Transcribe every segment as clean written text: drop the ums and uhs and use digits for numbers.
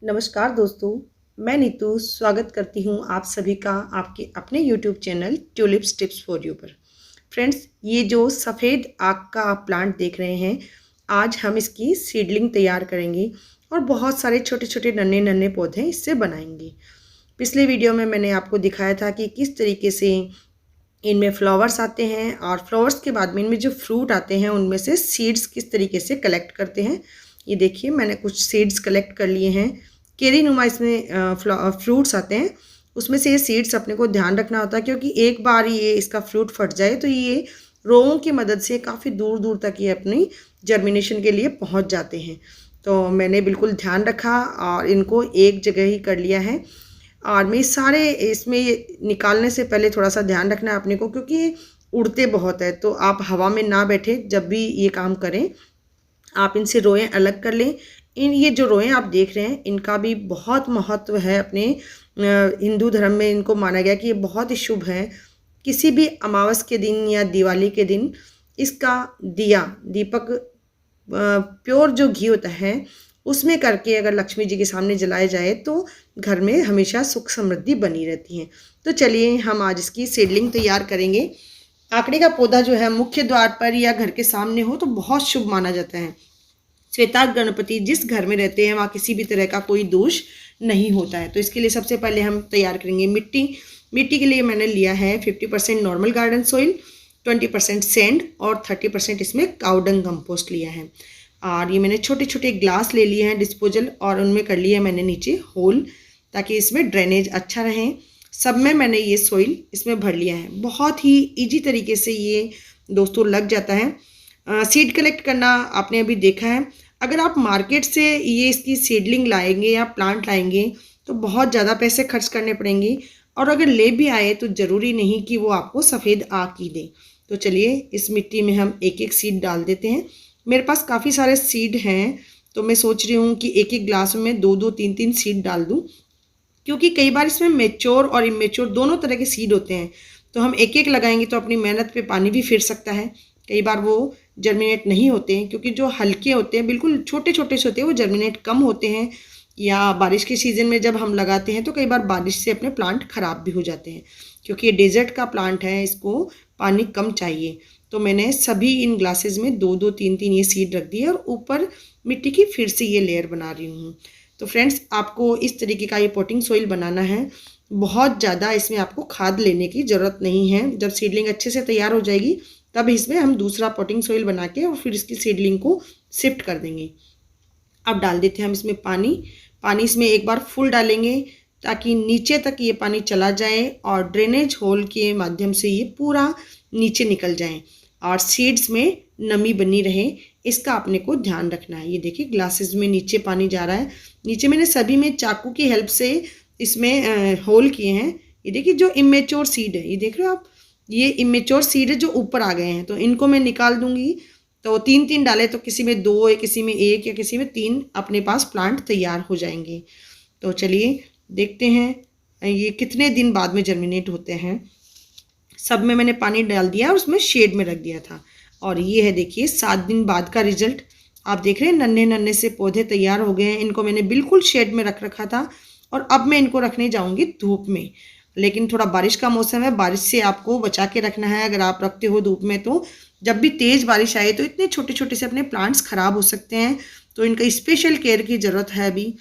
नमस्कार दोस्तों, मैं नीतू स्वागत करती हूँ आप सभी का आपके अपने YouTube channel tulips tips for you पर। फ्रेंड्स, ये जो सफ़ेद आक का आप प्लांट देख रहे हैं, आज हम इसकी सीडलिंग तैयार करेंगे और बहुत सारे छोटे छोटे नन्हे नन्हे पौधे इससे बनाएंगे। पिछले वीडियो में मैंने आपको दिखाया था कि किस तरीके से इनमें फ्लावर्स आते हैं और फ्लावर्स के बाद में इनमें जो फ्रूट आते हैं उनमें से सीड्स किस तरीके से कलेक्ट करते हैं। ये देखिए, मैंने कुछ सीड्स कलेक्ट कर लिए हैं। केरी नुमा इसमें फ्रूट्स आते हैं, उसमें से ये सीड्स अपने को ध्यान रखना होता है क्योंकि एक बार ये इसका फ्रूट फट जाए तो ये रोओं की मदद से काफ़ी दूर दूर तक ये अपनी जर्मिनेशन के लिए पहुंच जाते हैं। तो मैंने बिल्कुल ध्यान रखा और इनको एक जगह ही कर लिया है। और मैं सारे इसमें निकालने से पहले थोड़ा सा ध्यान रखना है अपने को, क्योंकि ये उड़ते बहुत है, तो आप हवा में ना बैठे जब भी ये काम करें। आप इनसे रोएं अलग कर लें। ये जो रोएं आप देख रहे हैं, इनका भी बहुत महत्व है। अपने हिंदू धर्म में इनको माना गया कि ये बहुत ही शुभ है। किसी भी अमावस के दिन या दिवाली के दिन इसका दिया दीपक प्योर जो घी होता है उसमें करके अगर लक्ष्मी जी के सामने जलाए जाए तो घर में हमेशा सुख समृद्धि बनी रहती है। तो चलिए हम आज इसकी सीडलिंग तैयार करेंगे। आकड़े का पौधा जो है मुख्य द्वार पर या घर के सामने हो तो बहुत शुभ माना जाता है। श्वेतार्क गणपति जिस घर में रहते हैं वहाँ किसी भी तरह का कोई दोष नहीं होता है। तो इसके लिए सबसे पहले हम तैयार करेंगे मिट्टी। मिट्टी के लिए मैंने लिया है 50% नॉर्मल गार्डन सॉइल, 20% सैंड और 30% इसमें काउडंग कंपोस्ट लिया है। और ये मैंने छोटे छोटे ग्लास ले लिए हैं डिस्पोजल, और उनमें कर लिया है मैंने नीचे होल ताकि इसमें ड्रेनेज अच्छा रहे। सब में मैंने ये सॉइल इसमें भर लिया है। बहुत ही इजी तरीके से ये दोस्तों लग जाता है। सीड कलेक्ट करना आपने अभी देखा है। अगर आप मार्केट से ये इसकी सीडलिंग लाएंगे या प्लांट लाएंगे तो बहुत ज़्यादा पैसे खर्च करने पड़ेंगे, और अगर ले भी आए तो ज़रूरी नहीं कि वो आपको सफ़ेद आक ही दें। तो चलिए इस मिट्टी में हम एक एक सीड डाल देते हैं। मेरे पास काफ़ी सारे सीड हैं, तो मैं सोच रही हूँ कि एक एक ग्लास में दो दो तीन तीन सीड डाल दूँ, क्योंकि कई बार इसमें मेच्योर और इमेच्योर दोनों तरह के सीड होते हैं। तो हम एक एक लगाएंगे तो अपनी मेहनत पे पानी भी फिर सकता है। कई बार वो जर्मिनेट नहीं होते हैं, क्योंकि जो हल्के होते हैं बिल्कुल छोटे छोटे से होते हैं वो जर्मिनेट कम होते हैं। या बारिश के सीज़न में जब हम लगाते हैं तो कई बार बारिश से अपने प्लांट ख़राब भी हो जाते हैं, क्योंकि ये डेजर्ट का प्लांट है, इसको पानी कम चाहिए। तो मैंने सभी इन ग्लासेस में दो दो तीन तीन ये सीड रख दिए और ऊपर मिट्टी की फिर से ये लेयर बना रही हूँ। तो फ्रेंड्स, आपको इस तरीके का ये पॉटिंग सॉइल बनाना है। बहुत ज़्यादा इसमें आपको खाद लेने की ज़रूरत नहीं है। जब सीडलिंग अच्छे से तैयार हो जाएगी तब इसमें हम दूसरा पॉटिंग सॉइल बना के और फिर इसकी सीडलिंग को शिफ्ट कर देंगे। अब डाल देते हैं हम इसमें पानी। पानी इसमें एक बार फुल डालेंगे ताकि नीचे तक ये पानी चला जाए और ड्रेनेज होल के माध्यम से ये पूरा नीचे निकल जाए और सीड्स में नमी बनी रहे। इसका अपने को ध्यान रखना है। ये देखिए ग्लासेस में नीचे पानी जा रहा है। नीचे मैंने सभी में चाकू की हेल्प से इसमें होल किए हैं। ये देखिए जो इमेच्योर सीड है, ये देख रहे हो आप, ये इमेच्योर सीड है जो ऊपर आ गए हैं, तो इनको मैं निकाल दूंगी। तो तीन तीन डाले तो किसी में दो या किसी में एक या किसी में तीन अपने पास प्लांट तैयार हो जाएंगे। तो चलिए देखते हैं ये कितने दिन बाद में जर्मिनेट होते हैं। सब में मैंने पानी डाल दिया और उसमें शेड में रख दिया था, और ये है देखिए 7 दिन बाद का रिजल्ट। आप देख रहे हैं नन्हे नन्हे से पौधे तैयार हो गए हैं। इनको मैंने बिल्कुल शेड में रख रखा था और अब मैं इनको रखने जाऊंगी धूप में। लेकिन थोड़ा बारिश का मौसम है, बारिश से आपको बचा के रखना है। अगर आप रखते हो धूप में तो जब भी तेज़ बारिश आए तो इतने छोटे छोटे से अपने प्लांट्स ख़राब हो सकते हैं, तो इनका स्पेशल केयर की ज़रूरत है अभी।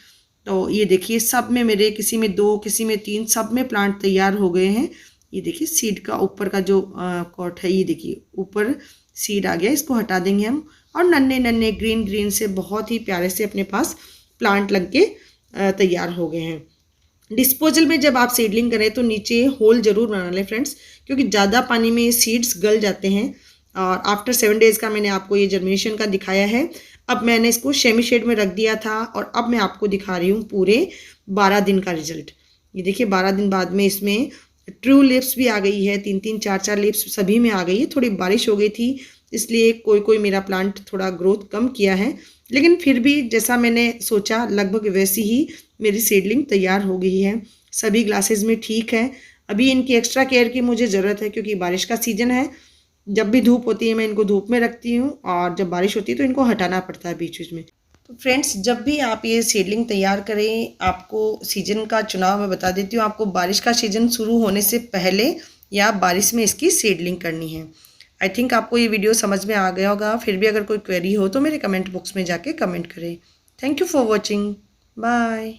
तो ये देखिए सब में मेरे किसी में दो किसी में तीन, सब में प्लांट तैयार हो गए हैं। ये देखिए सीड का ऊपर का जो कॉट है, ये देखिए ऊपर सीड आ गया, इसको हटा देंगे हम। और नन्हे नन्हे ग्रीन ग्रीन से बहुत ही प्यारे से अपने पास प्लांट लग के तैयार हो गए हैं। डिस्पोजल में जब आप सीडलिंग करें तो नीचे होल ज़रूर बना लें फ्रेंड्स, क्योंकि ज़्यादा पानी में सीड्स गल जाते हैं। और आफ्टर 7 डेज़ का मैंने आपको ये जर्मिनेशन का दिखाया है। अब मैंने इसको सेमी शेड में रख दिया था और अब मैं आपको दिखा रही हूँ पूरे 12 दिन का रिजल्ट। ये देखिए 12 दिन बाद में इसमें ट्रू लिप्स भी आ गई है, 3-3 4-4 लिप्स सभी में आ गई है। थोड़ी बारिश हो गई थी इसलिए कोई कोई मेरा प्लांट थोड़ा ग्रोथ कम किया है, लेकिन फिर भी जैसा मैंने सोचा लगभग वैसी ही मेरी सीडलिंग तैयार हो गई है। सभी ग्लासेस में ठीक है। अभी इनकी एक्स्ट्रा केयर की मुझे ज़रूरत है, क्योंकि बारिश का सीज़न है। जब भी धूप होती है मैं इनको धूप में रखती हूँ और जब बारिश होती है तो इनको हटाना पड़ता है बीच बीच में। तो फ्रेंड्स, जब भी आप ये सीडलिंग तैयार करें, आपको सीजन का चुनाव मैं बता देती हूँ। आपको बारिश का सीजन शुरू होने से पहले या बारिश में इसकी सीडलिंग करनी है। आई थिंक आपको ये वीडियो समझ में आ गया होगा। फिर भी अगर कोई क्वेरी हो तो मेरे कमेंट बॉक्स में जाके कमेंट करें। Thank you for watching. Bye.